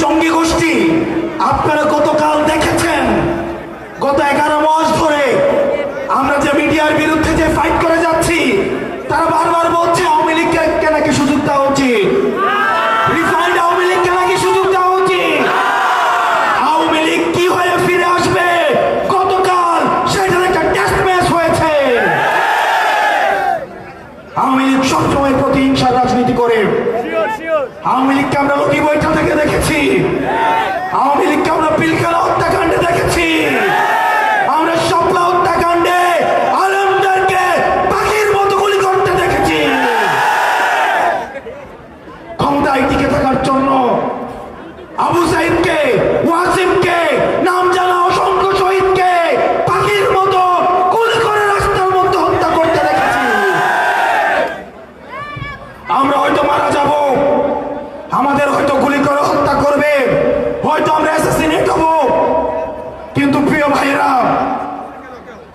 জঙ্গি গোষ্ঠী আপনারা গতকাল দেখেছেন, গত 11 মাস ধরে আমরা যে মিডিয়ার বিরুদ্ধে যে ফাইট করে যাচ্ছি, তারা বারবার বলছে আওয়ামী লীগকে নাকি সুযোগ দেওয়া উচিত, রিফাইন্ড আওয়ামী লীগকে নাকি সুযোগ দেওয়া উচিত। আওয়ামী লীগ কি হয়ে ফিরে আসবে গতকাল সেটার একটা টেস্ট ম্যাচ হয়েছে। আওয়ামী লীগ সবসময় প্রতিহিংসার রাজনীতি করে। আওয়ামী লীগকে আমরা লক্ষ্মী বৈঠা থেকে দেখেছি, আওয়ামী লীগকে আমরা পিলখানা হত্যাকাণ্ডে দেখেছি, আমরা শাপলা হত্যাকাণ্ডে আলেমদেরকে পাখির মতো গুলি করতে দেখেছি। ক্ষমতায় টিকে থাকার জন্য আবু সাইদকে, ওয়াসিমকে, নাম জানা অসংখ্য শহীদকে পাখির মতো গুলি করে রাস্তার মধ্যে হত্যা করতে দেখেছি। আমরা হয়তো মারা যাব, আমাদের হয়তো গুলি করে হত্যা করবে, হয়তো আমরা অ্যাসাসিনেট হব, কিন্তু প্রিয় ভাইরা,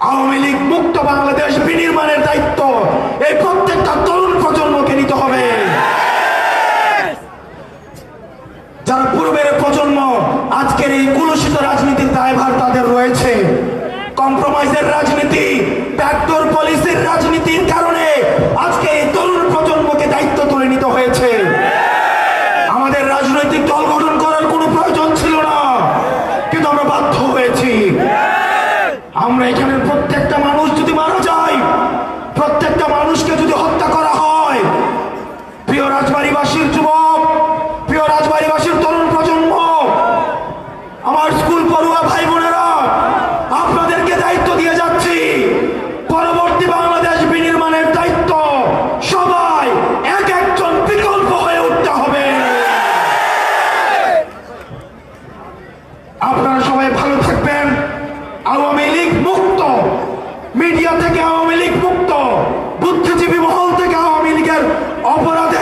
আওয়ামী লীগ মুক্ত বাংলাদেশ বিনির্মাণের দায়িত্ব এই প্রত্যেকটা তরুণ প্রজন্মকে নিতে হবে। যারা পূর্বের প্রজন্ম, আজকের এই কুলুষিত রাজনীতির দায়ভার তাদের রয়েছে। কম্প্রোমাইজের রাজনীতি, ব্যাকডোর পলিসির রাজনীতির কারণে আজকে এই তরুণ প্রজন্মকে দায়িত্ব তুলে নিতে হয়েছে। আমাদের রাজনৈতিক দল গঠন করার কোনো প্রয়োজন ছিল না, কিন্তু আমরা বাধ্য হয়েছি। আমরা এখানে প্রত্যেকটা মানুষ যদি মারা যায়, প্রত্যেকটা মানুষকে যদি হত্যা করা হয়, প্রিয় রাজবাড়ীবাসীর যুবক, প্রিয় রাজবাড়ীবাসীর তরুণ প্রজন্ম, আমার স্কুল পড়ুয়া ভাই বোনেরা, আপনাদেরকে দায়িত্ব দিয়ে যাচ্ছি। পরবর্তী বাংলাদেশ বিনির্মাণের দায়িত্ব সবাই এক একজন বিকল্প হয়ে উঠতে হবে। আপনারা সবাই ভালো থাকবেন। আওয়ামী লীগ মুক্ত, মিডিয়া থেকে আওয়ামী লীগ মুক্ত, বুদ্ধিজীবী মহল থেকে আওয়ামী লীগের অপরাধে